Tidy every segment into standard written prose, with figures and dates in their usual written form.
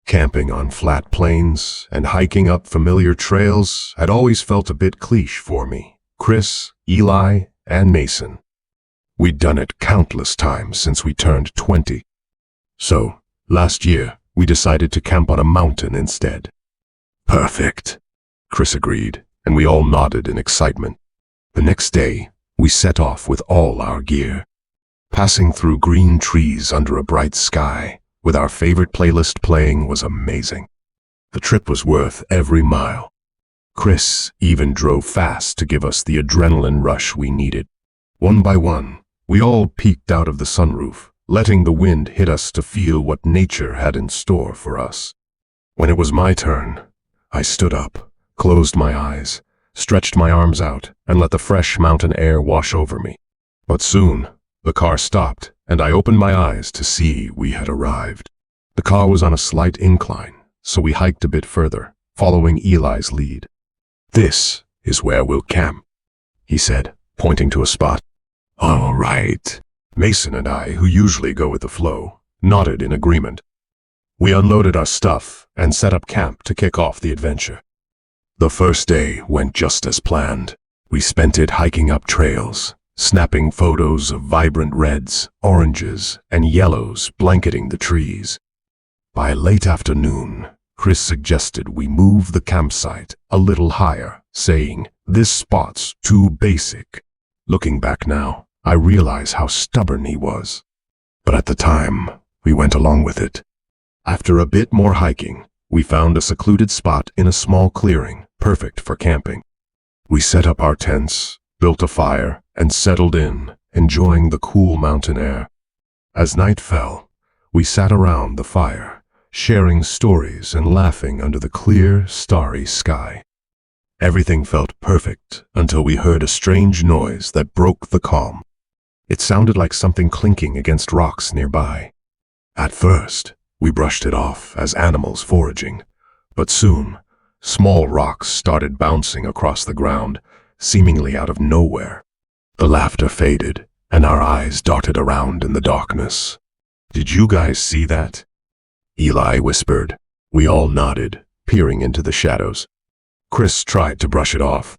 Camping on flat plains and hiking up familiar trails had always felt a bit cliche for me. Chris, Eli, and Mason. We'd done it countless times since we turned 20. So, last year, we decided to camp on a mountain instead. Perfect, Chris agreed, and we all nodded in excitement. The next day, we set off with all our gear, passing through green trees under a bright sky, with our favorite playlist playing was amazing. The trip was worth every mile. Chris even drove fast to give us the adrenaline rush we needed. One by one, we all peeked out of the sunroof, letting the wind hit us to feel what nature had in store for us. When it was my turn, I stood up, closed my eyes, stretched my arms out, and let the fresh mountain air wash over me. But soon, the car stopped, and I opened my eyes to see we had arrived. The car was on a slight incline, so we hiked a bit further, following Eli's lead. "This is where we'll camp," he said, pointing to a spot. "All right." Mason and I, who usually go with the flow, nodded in agreement. We unloaded our stuff and set up camp to kick off the adventure. The first day went just as planned. We spent it hiking up trails, snapping photos of vibrant reds, oranges, and yellows blanketing the trees. By late afternoon, Chris suggested we move the campsite a little higher, saying, "This spot's too basic." Looking back now, I realize how stubborn he was. But at the time, we went along with it. After a bit more hiking, we found a secluded spot in a small clearing, perfect for camping. We set up our tents, built a fire, and settled in, enjoying the cool mountain air. As night fell, we sat around the fire, sharing stories and laughing under the clear, starry sky. Everything felt perfect until we heard a strange noise that broke the calm. It sounded like something clinking against rocks nearby. At first, we brushed it off as animals foraging, but soon, small rocks started bouncing across the ground, seemingly out of nowhere. The laughter faded, and our eyes darted around in the darkness. "Did you guys see that?" Eli whispered. We all nodded, peering into the shadows. Chris tried to brush it off.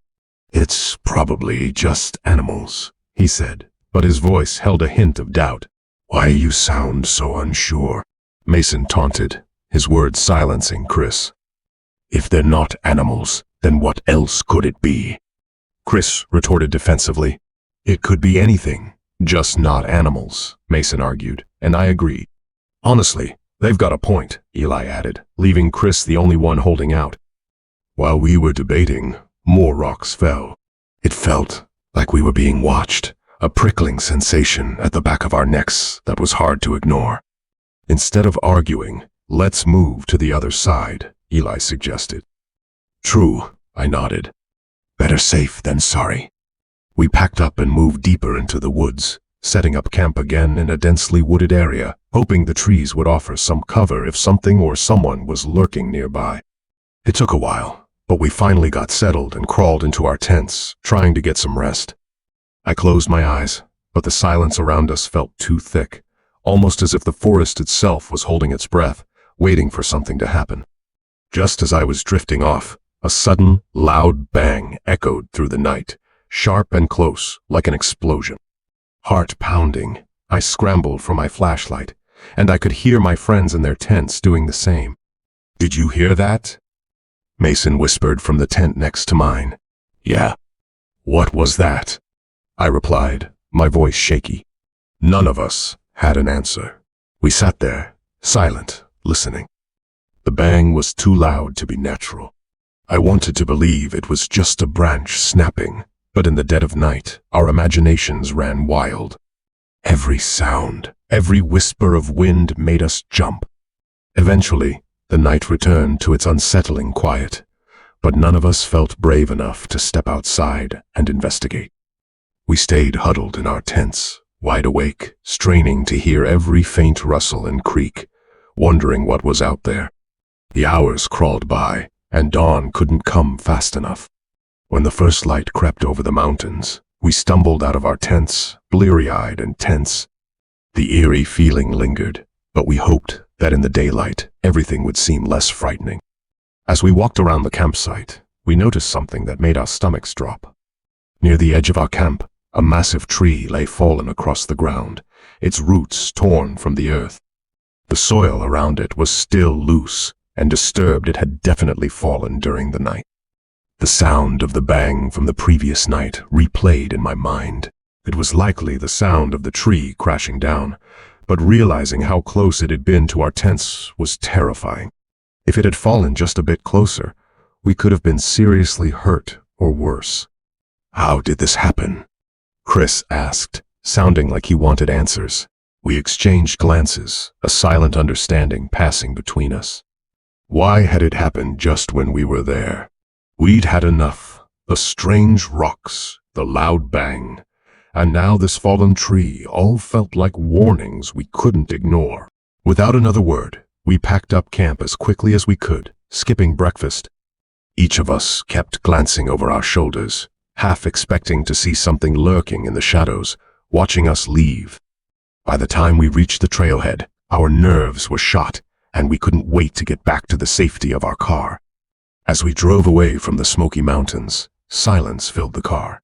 "It's probably just animals," he said, but his voice held a hint of doubt. "Why you sound so unsure?" Mason taunted, his words silencing Chris. "If they're not animals, then what else could it be?" Chris retorted defensively. "It could be anything, just not animals," Mason argued, and I agreed. "Honestly, they've got a point," Eli added, leaving Chris the only one holding out. While we were debating, more rocks fell. It felt like we were being watched, a prickling sensation at the back of our necks that was hard to ignore. Instead of arguing, "Let's move to the other side," Eli suggested. "True," I nodded. "Better safe than sorry." We packed up and moved deeper into the woods, setting up camp again in a densely wooded area, hoping the trees would offer some cover if something or someone was lurking nearby. It took a while, but we finally got settled and crawled into our tents, trying to get some rest. I closed my eyes, but the silence around us felt too thick, almost as if the forest itself was holding its breath, waiting for something to happen. Just as I was drifting off, a sudden, loud bang echoed through the night, sharp and close, like an explosion. Heart pounding, I scrambled for my flashlight, and I could hear my friends in their tents doing the same. "Did you hear that?" Mason whispered from the tent next to mine. "Yeah." "What was that?" I replied, my voice shaky. None of us had an answer. We sat there, silent, listening. The bang was too loud to be natural. I wanted to believe it was just a branch snapping, but in the dead of night, our imaginations ran wild. Every sound, every whisper of wind made us jump. Eventually, the night returned to its unsettling quiet, but none of us felt brave enough to step outside and investigate. We stayed huddled in our tents, wide awake, straining to hear every faint rustle and creak, wondering what was out there. The hours crawled by, and dawn couldn't come fast enough. When the first light crept over the mountains, we stumbled out of our tents, bleary-eyed and tense. The eerie feeling lingered, but we hoped that in the daylight, everything would seem less frightening. As we walked around the campsite, we noticed something that made our stomachs drop. Near the edge of our camp, a massive tree lay fallen across the ground, its roots torn from the earth. The soil around it was still loose, and disturbed it had definitely fallen during the night. The sound of the bang from the previous night replayed in my mind. It was likely the sound of the tree crashing down, but realizing how close it had been to our tents was terrifying. If it had fallen just a bit closer, we could have been seriously hurt or worse. "How did this happen?" Chris asked, sounding like he wanted answers. We exchanged glances, a silent understanding passing between us. Why had it happened just when we were there? We'd had enough. The strange rocks, the loud bang, and now this fallen tree all felt like warnings we couldn't ignore. Without another word, we packed up camp as quickly as we could, skipping breakfast. Each of us kept glancing over our shoulders, half expecting to see something lurking in the shadows, watching us leave. By the time we reached the trailhead, our nerves were shot, and we couldn't wait to get back to the safety of our car. As we drove away from the Smoky Mountains, silence filled the car.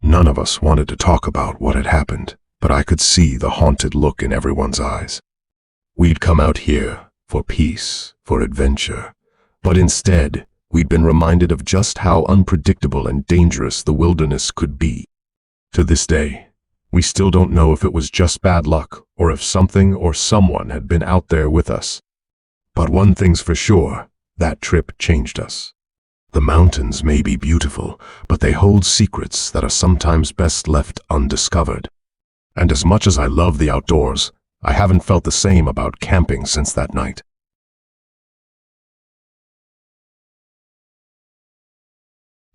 None of us wanted to talk about what had happened, but I could see the haunted look in everyone's eyes. We'd come out here for peace, for adventure, but instead, we'd been reminded of just how unpredictable and dangerous the wilderness could be. To this day, we still don't know if it was just bad luck or if something or someone had been out there with us. But one thing's for sure, that trip changed us. The mountains may be beautiful, but they hold secrets that are sometimes best left undiscovered. And as much as I love the outdoors, I haven't felt the same about camping since that night.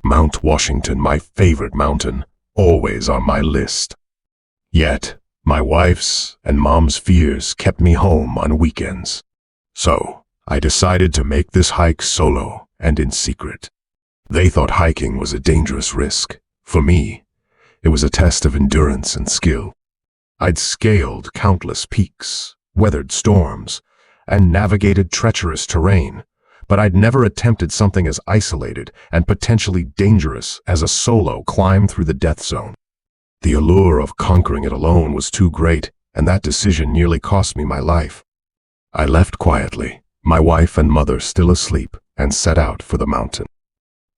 Mount Washington, my favorite mountain, always on my list. Yet, my wife's and Mom's fears kept me home on weekends. So, I decided to make this hike solo and in secret. They thought hiking was a dangerous risk. For me, it was a test of endurance and skill. I'd scaled countless peaks, weathered storms, and navigated treacherous terrain, but I'd never attempted something as isolated and potentially dangerous as a solo climb through the death zone. The allure of conquering it alone was too great, and that decision nearly cost me my life. I left quietly, my wife and mother still asleep, and set out for the mountain.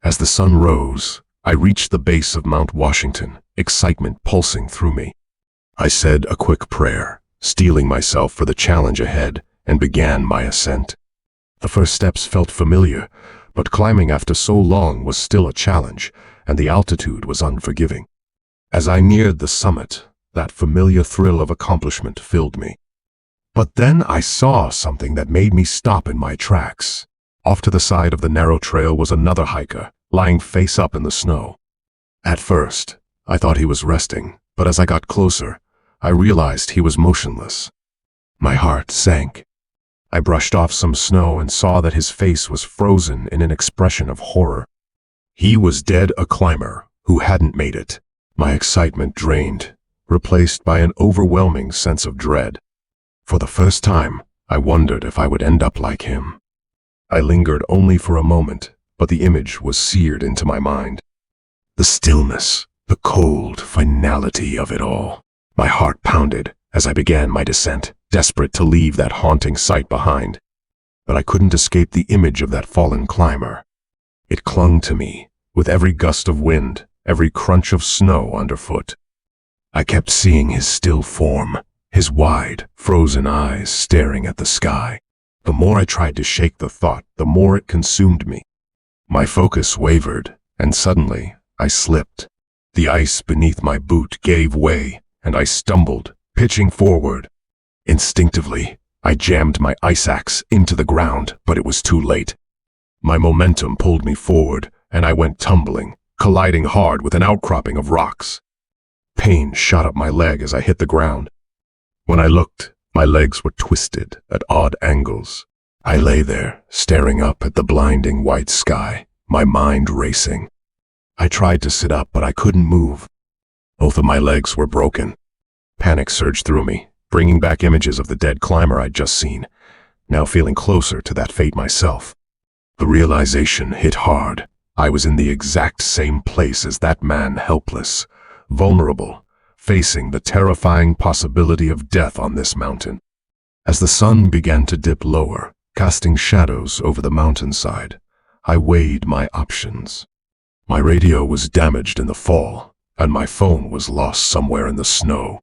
As the sun rose, I reached the base of Mount Washington, excitement pulsing through me. I said a quick prayer, steeling myself for the challenge ahead, and began my ascent. The first steps felt familiar, but climbing after so long was still a challenge, and the altitude was unforgiving. As I neared the summit, that familiar thrill of accomplishment filled me. But then I saw something that made me stop in my tracks. Off to the side of the narrow trail was another hiker, lying face up in the snow. At first, I thought he was resting, but as I got closer, I realized he was motionless. My heart sank. I brushed off some snow and saw that his face was frozen in an expression of horror. He was dead, a climber who hadn't made it. My excitement drained, replaced by an overwhelming sense of dread. For the first time, I wondered if I would end up like him. I lingered only for a moment, but the image was seared into my mind. The stillness, the cold finality of it all. My heart pounded as I began my descent, desperate to leave that haunting sight behind. But I couldn't escape the image of that fallen climber. It clung to me, with every gust of wind, every crunch of snow underfoot. I kept seeing his still form, his wide, frozen eyes staring at the sky. The more I tried to shake the thought, the more it consumed me. My focus wavered, and suddenly I slipped. The ice beneath my boot gave way, and I stumbled, pitching forward. Instinctively, I jammed my ice axe into the ground, but it was too late. My momentum pulled me forward, and I went tumbling, colliding hard with an outcropping of rocks. Pain shot up my leg as I hit the ground. When I looked, my legs were twisted at odd angles. I lay there, staring up at the blinding white sky, my mind racing. I tried to sit up, but I couldn't move. Both of my legs were broken. Panic surged through me, bringing back images of the dead climber I'd just seen. now feeling closer to that fate myself. The realization hit hard. I was in the exact same place as that man, helpless, vulnerable, facing the terrifying possibility of death on this mountain. As the sun began to dip lower, casting shadows over the mountainside, I weighed my options. My radio was damaged in the fall, and my phone was lost somewhere in the snow.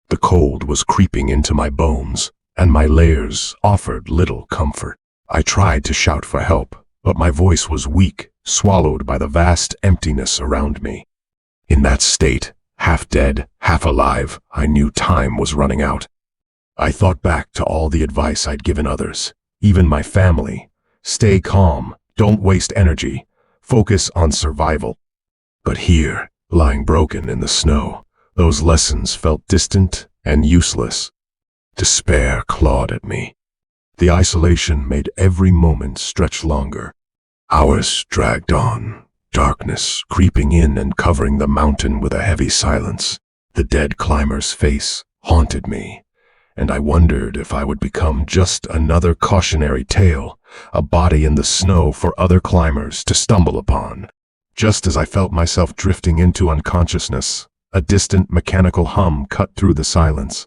The cold was creeping into my bones, and my layers offered little comfort. I tried to shout for help, but my voice was weak, swallowed by the vast emptiness around me. In that state, half dead, half alive, I knew time was running out. I thought back to all the advice I'd given others, even my family. Stay calm, don't waste energy, focus on survival. But here, lying broken in the snow, those lessons felt distant and useless. Despair clawed at me. The isolation made every moment stretch longer. Hours dragged on, darkness creeping in and covering the mountain with a heavy silence. The dead climber's face haunted me, and I wondered if I would become just another cautionary tale, a body in the snow for other climbers to stumble upon. Just as I felt myself drifting into unconsciousness, a distant mechanical hum cut through the silence.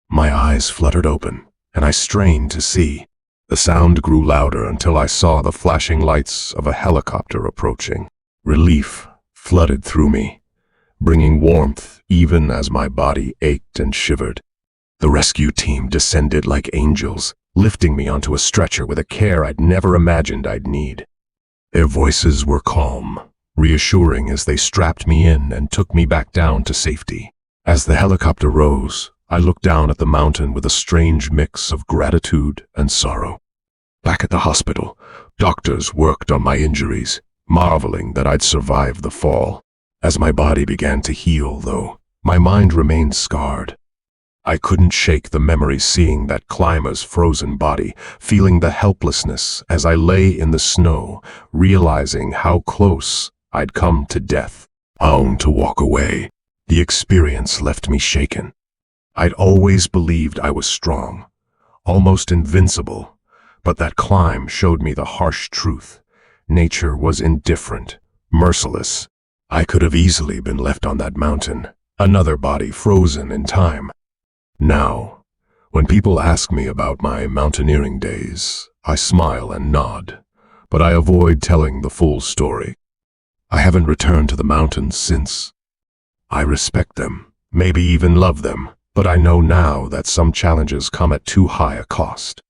My eyes fluttered open, and I strained to see. The sound grew louder until I saw the flashing lights of a helicopter approaching. Relief flooded through me, bringing warmth even as my body ached and shivered. The rescue team descended like angels, lifting me onto a stretcher with a care I'd never imagined I'd need. Their voices were calm, reassuring as they strapped me in and took me back down to safety. As the helicopter rose, I looked down at the mountain with a strange mix of gratitude and sorrow. Back at the hospital, doctors worked on my injuries, marveling that I'd survived the fall. As my body began to heal, though, my mind remained scarred. I couldn't shake the memory seeing that climber's frozen body, feeling the helplessness as I lay in the snow, realizing how close I'd come to death. Bound to walk away, the experience left me shaken. I'd always believed I was strong, almost invincible, but that climb showed me the harsh truth. Nature was indifferent, merciless. I could have easily been left on that mountain, another body frozen in time. Now, when people ask me about my mountaineering days, I smile and nod, but I avoid telling the full story. I haven't returned to the mountains since. I respect them, maybe even love them, but I know now that some challenges come at too high a cost.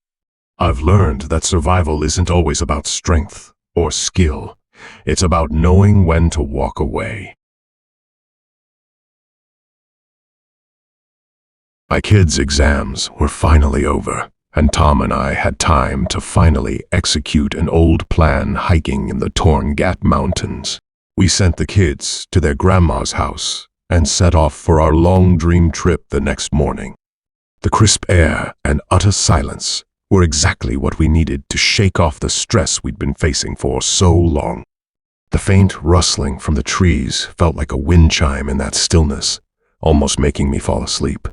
I've learned that survival isn't always about strength or skill. It's about knowing when to walk away. My kids' exams were finally over, and Tom and I had time to finally execute an old plan hiking in the Torn Gap Mountains. We sent the kids to their grandma's house and set off for our long dream trip the next morning. The crisp air and utter silence were exactly what we needed to shake off the stress we'd been facing for so long. The faint rustling from the trees felt like a wind chime in that stillness, almost making me fall asleep.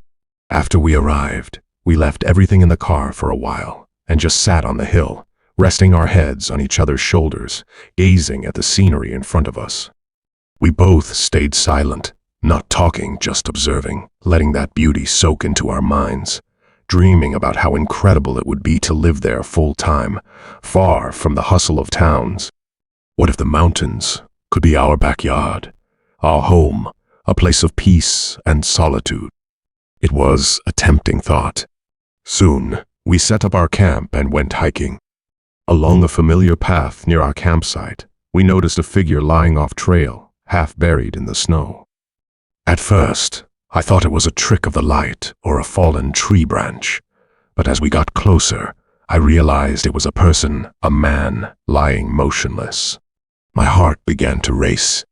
After we arrived, we left everything in the car for a while and just sat on the hill, resting our heads on each other's shoulders, gazing at the scenery in front of us. We both stayed silent, not talking, just observing, letting that beauty soak into our minds, dreaming about how incredible it would be to live there full time, far from the hustle of towns. What if the mountains could be our backyard, our home, a place of peace and solitude? It was a tempting thought. Soon, we set up our camp and went hiking. Along a familiar path near our campsite, we noticed a figure lying off trail, half buried in the snow. At first, I thought it was a trick of the light or a fallen tree branch, but as we got closer, I realized it was a person, a man, lying motionless. My heart began to race.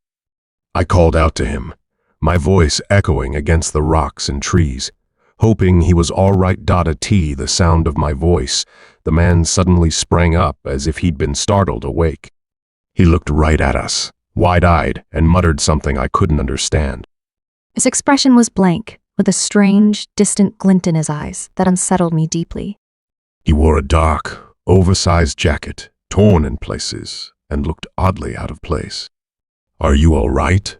I called out to him, my voice echoing against the rocks and trees. Hoping he was all right. The sound of my voice, the man suddenly sprang up as if he'd been startled awake. He looked right at us, wide-eyed, and muttered something I couldn't understand. His expression was blank, with a strange, distant glint in his eyes that unsettled me deeply. He wore a dark, oversized jacket, torn in places, and looked oddly out of place. "Are you all right?"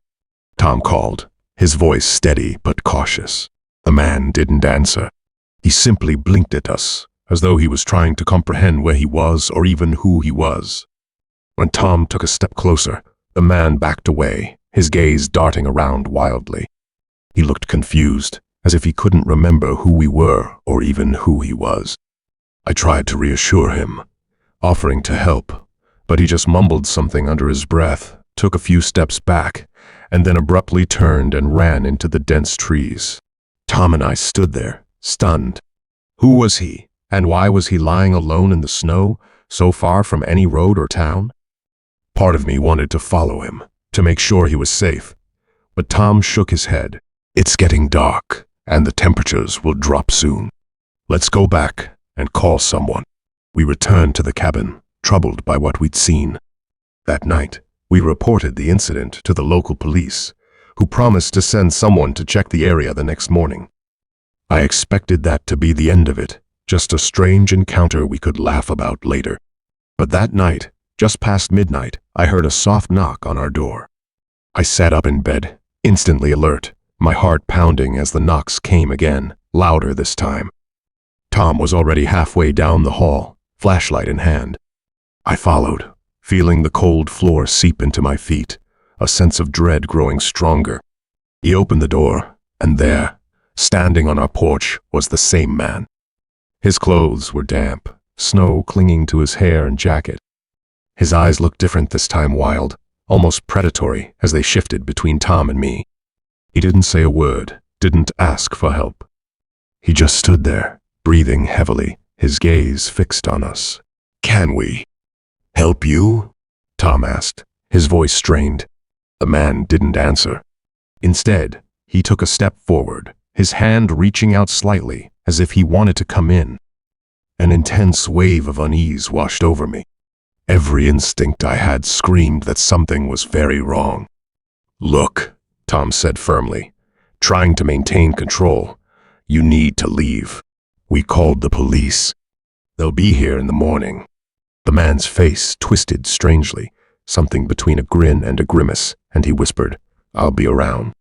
Tom called, his voice steady but cautious. The man didn't answer. He simply blinked at us, as though he was trying to comprehend where he was or even who he was. When Tom took a step closer, the man backed away, his gaze darting around wildly. He looked confused, as if he couldn't remember who we were or even who he was. I tried to reassure him, offering to help, but he just mumbled something under his breath, took a few steps back, and then abruptly turned and ran into the dense trees. Tom and I stood there, stunned. Who was he, and why was he lying alone in the snow, so far from any road or town? Part of me wanted to follow him, to make sure he was safe, but Tom shook his head. "It's getting dark, and the temperatures will drop soon. Let's go back and call someone." We returned to the cabin, troubled by what we'd seen. That night, we reported the incident to the local police, who promised to send someone to check the area the next morning. I expected that to be the end of it, just a strange encounter we could laugh about later. But that night, just past midnight, I heard a soft knock on our door. I sat up in bed, instantly alert, my heart pounding as the knocks came again, louder this time. Tom was already halfway down the hall, flashlight in hand. I followed, feeling the cold floor seep into my feet, a sense of dread growing stronger. He opened the door, and there, standing on our porch, was the same man. His clothes were damp, snow clinging to his hair and jacket. His eyes looked different this time, wild, almost predatory, as they shifted between Tom and me. He didn't say a word, didn't ask for help. He just stood there, breathing heavily, his gaze fixed on us. "Can we help you?" Tom asked, his voice strained. The man didn't answer. Instead, he took a step forward, his hand reaching out slightly, as if he wanted to come in. An intense wave of unease washed over me. Every instinct I had screamed that something was very wrong. "Look," Tom said firmly, trying to maintain control, "you need to leave. We called the police. They'll be here in the morning." The man's face twisted strangely, something between a grin and a grimace, and he whispered, "I'll be around."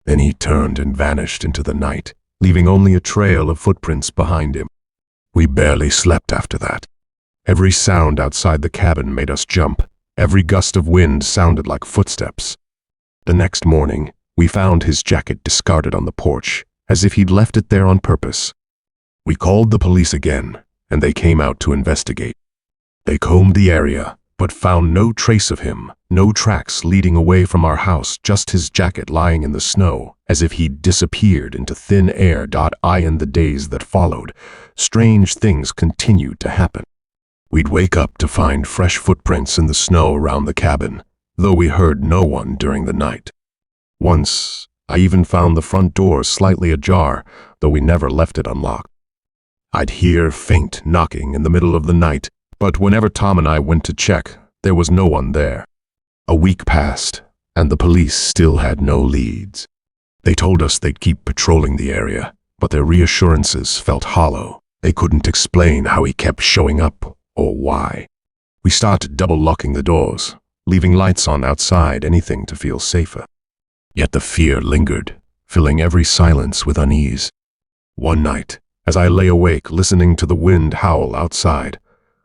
Then he turned and vanished into the night, leaving only a trail of footprints behind him. We barely slept after that. Every sound outside the cabin made us jump. Every gust of wind sounded like footsteps. The next morning, we found his jacket discarded on the porch, as if he'd left it there on purpose. We called the police again, and they came out to investigate. They combed the area, but found no trace of him, no tracks leading away from our house, just his jacket lying in the snow, as if he'd disappeared into thin air. In the days that followed, strange things continued to happen. We'd wake up to find fresh footprints in the snow around the cabin, though we heard no one during the night. Once, I even found the front door slightly ajar, though we never left it unlocked. I'd hear faint knocking in the middle of the night, but whenever Tom and I went to check, there was no one there. A week passed, and the police still had no leads. They told us they'd keep patrolling the area, but their reassurances felt hollow. They couldn't explain how he kept showing up or why. We started double-locking the doors, leaving lights on outside, anything to feel safer. Yet the fear lingered, filling every silence with unease. One night, as I lay awake listening to the wind howl outside,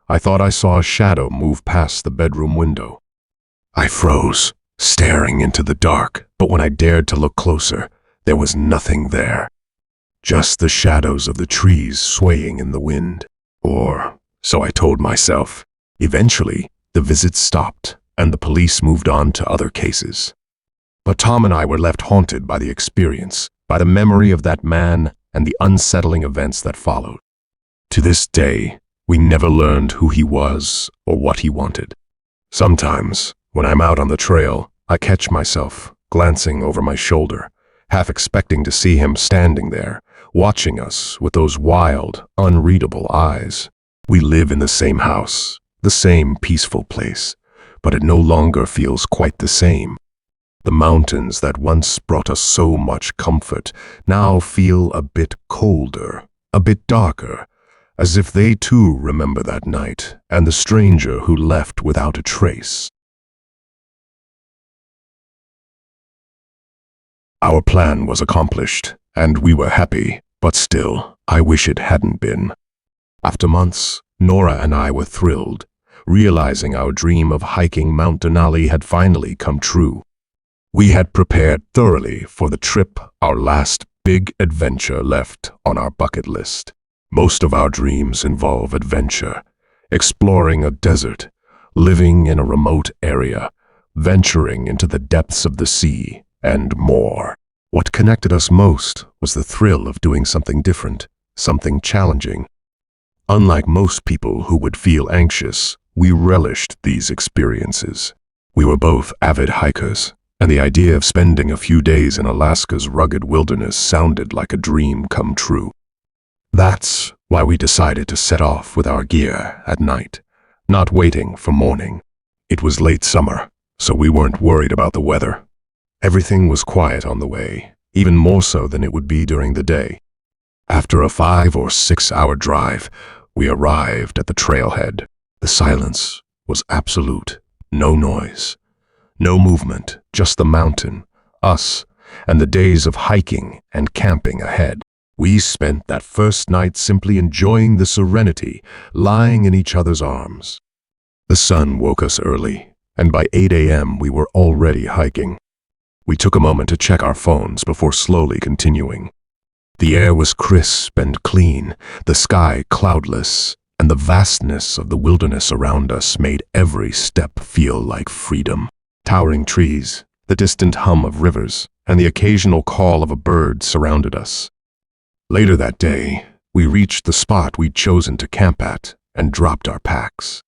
I thought I saw a shadow move past the bedroom window. I froze, staring into the dark, but when I dared to look closer, there was nothing there. Just the shadows of the trees swaying in the wind. Or so I told myself. Eventually, the visits stopped, and the police moved on to other cases. But Tom and I were left haunted by the experience, by the memory of that man and the unsettling events that followed. To this day, we never learned who he was or what he wanted. Sometimes, when I'm out on the trail, I catch myself glancing over my shoulder, half expecting to see him standing there, watching us with those wild, unreadable eyes. We live in the same house, the same peaceful place, but it no longer feels quite the same. The mountains that once brought us so much comfort now feel a bit colder, a bit darker, as if they too remember that night and the stranger who left without a trace. Our plan was accomplished, and we were happy, but still, I wish it hadn't been. After months, Nora and I were thrilled, realizing our dream of hiking Mount Denali had finally come true. We had prepared thoroughly for the trip, our last big adventure left on our bucket list. Most of our dreams involve adventure, exploring a desert, living in a remote area, venturing into the depths of the sea, and more. What connected us most was the thrill of doing something different, something challenging. Unlike most people who would feel anxious, we relished these experiences. We were both avid hikers, and the idea of spending a few days in Alaska's rugged wilderness sounded like a dream come true. That's why we decided to set off with our gear at night, not waiting for morning. It was late summer, so we weren't worried about the weather. Everything was quiet on the way, even more so than it would be during the day. After a 5 or 6 hour drive, we arrived at the trailhead. The silence was absolute. No noise, no movement, just the mountain, us, and the days of hiking and camping ahead. We spent that first night simply enjoying the serenity, lying in each other's arms. The sun woke us early, and by 8 a.m. we were already hiking. We took a moment to check our phones before slowly continuing. The air was crisp and clean, the sky cloudless, and the vastness of the wilderness around us made every step feel like freedom. Towering trees, the distant hum of rivers, and the occasional call of a bird surrounded us. Later that day, we reached the spot we'd chosen to camp at and dropped our packs.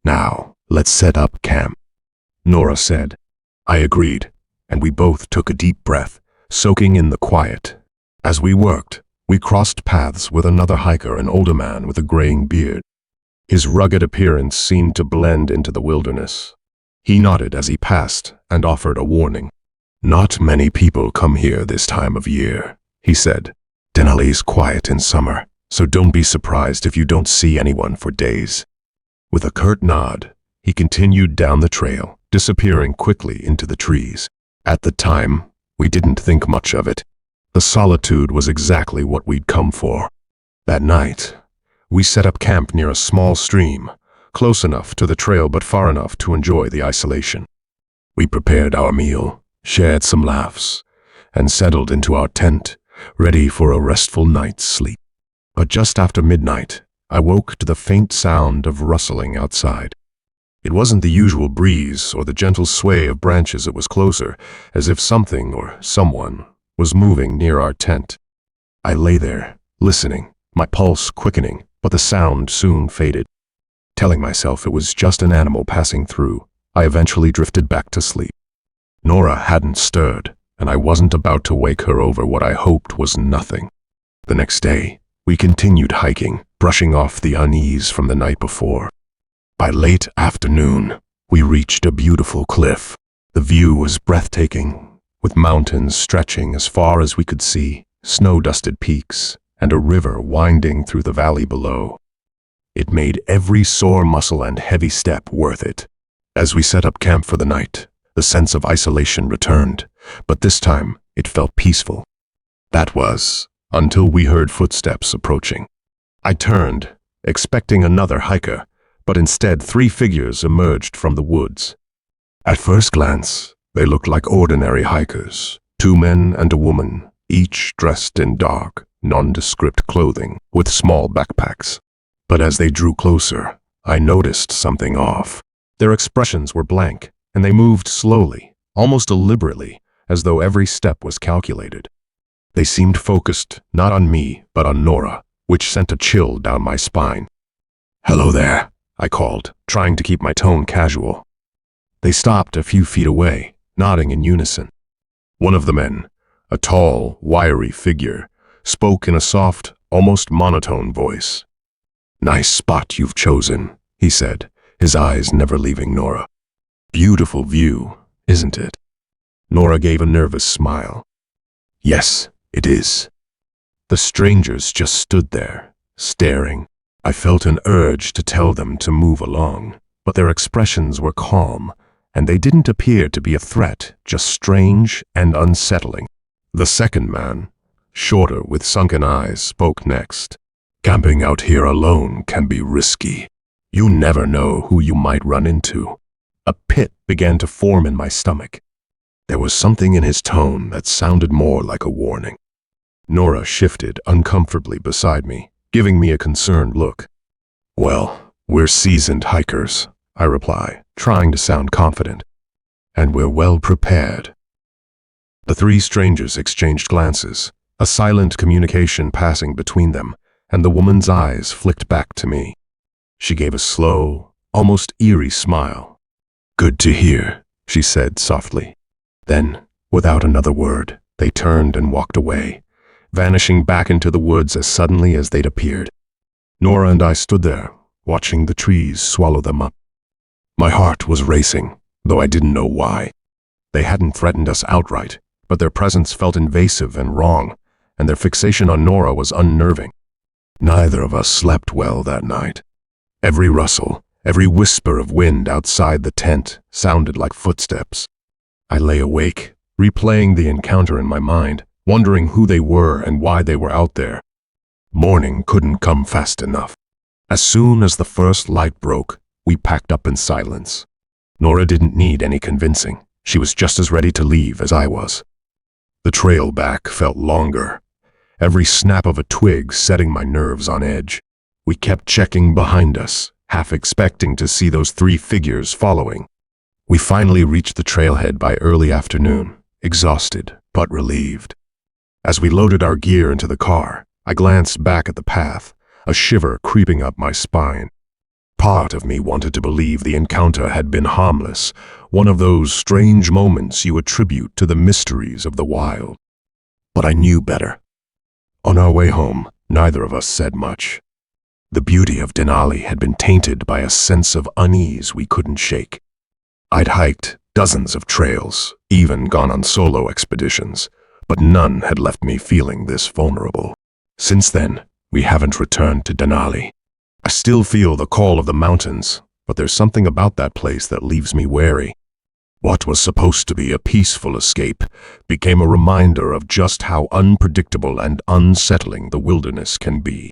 "Now, let's set up camp," Nora said. I agreed, and we both took a deep breath, soaking in the quiet. As we worked, we crossed paths with another hiker, an older man with a graying beard. His rugged appearance seemed to blend into the wilderness. He nodded as he passed and offered a warning. "Not many people come here this time of year," he said. "Denali's quiet in summer, so don't be surprised if you don't see anyone for days." With a curt nod, he continued down the trail, disappearing quickly into the trees. At the time, we didn't think much of it. The solitude was exactly what we'd come for. That night, we set up camp near a small stream, close enough to the trail but far enough to enjoy the isolation. We prepared our meal, shared some laughs, and settled into our tent, ready for a restful night's sleep. But just after midnight, I woke to the faint sound of rustling outside. It wasn't the usual breeze or the gentle sway of branches. It was closer, as if something or someone was moving near our tent. I lay there, listening, my pulse quickening, but the sound soon faded. Telling myself it was just an animal passing through, I eventually drifted back to sleep. Nora hadn't stirred, and I wasn't about to wake her over what I hoped was nothing. The next day, we continued hiking, brushing off the unease from the night before. By late afternoon, we reached a beautiful cliff. The view was breathtaking, with mountains stretching as far as we could see, snow-dusted peaks, and a river winding through the valley below. It made every sore muscle and heavy step worth it. As we set up camp for the night, the sense of isolation returned, but this time it felt peaceful. That was, until we heard footsteps approaching. I turned, expecting another hiker, but instead 3 figures emerged from the woods. At first glance, they looked like ordinary hikers, 2 men and a woman, each dressed in dark, nondescript clothing with small backpacks. But as they drew closer, I noticed something off. Their expressions were blank, and they moved slowly, almost deliberately, as though every step was calculated. They seemed focused, not on me, but on Nora, which sent a chill down my spine. "Hello there," I called, trying to keep my tone casual. They stopped a few feet away, nodding in unison. One of the men, a tall, wiry figure, spoke in a soft, almost monotone voice. "Nice spot you've chosen," he said, his eyes never leaving Nora. "Beautiful view, isn't it?" Nora gave a nervous smile. "Yes, it is." The strangers just stood there, staring. I felt an urge to tell them to move along, but their expressions were calm, and they didn't appear to be a threat, just strange and unsettling. The second man, shorter with sunken eyes, spoke next. Camping out here alone can be risky. You never know who you might run into. A pit began to form in my stomach. There was something in his tone that sounded more like a warning. Nora shifted uncomfortably beside me, giving me a concerned look. Well, we're seasoned hikers, I reply, trying to sound confident. And we're well prepared. The three strangers exchanged glances, a silent communication passing between them, and the woman's eyes flicked back to me. She gave a slow, almost eerie smile. Good to hear, she said softly. Then, without another word, they turned and walked away, vanishing back into the woods as suddenly as they'd appeared. Nora and I stood there, watching the trees swallow them up. My heart was racing, though I didn't know why. They hadn't threatened us outright, but their presence felt invasive and wrong, and their fixation on Nora was unnerving. Neither of us slept well that night. Every rustle, every whisper of wind outside the tent sounded like footsteps. I lay awake, replaying the encounter in my mind, wondering who they were and why they were out there. Morning couldn't come fast enough. As soon as the first light broke, we packed up in silence. Nora didn't need any convincing. She was just as ready to leave as I was. The trail back felt longer, every snap of a twig setting my nerves on edge. We kept checking behind us, half expecting to see those three figures following. We finally reached the trailhead by early afternoon, exhausted but relieved. As we loaded our gear into the car, I glanced back at the path, a shiver creeping up my spine. Part of me wanted to believe the encounter had been harmless, one of those strange moments you attribute to the mysteries of the wild. But I knew better. On our way home, neither of us said much. The beauty of Denali had been tainted by a sense of unease we couldn't shake. I'd hiked dozens of trails, even gone on solo expeditions, but none had left me feeling this vulnerable. Since then, we haven't returned to Denali. I still feel the call of the mountains, but there's something about that place that leaves me wary. What was supposed to be a peaceful escape became a reminder of just how unpredictable and unsettling the wilderness can be.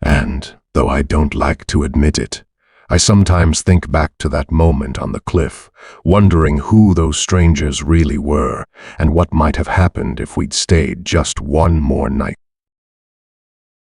And, though I don't like to admit it, I sometimes think back to that moment on the cliff, wondering who those strangers really were and what might have happened if we'd stayed just one more night.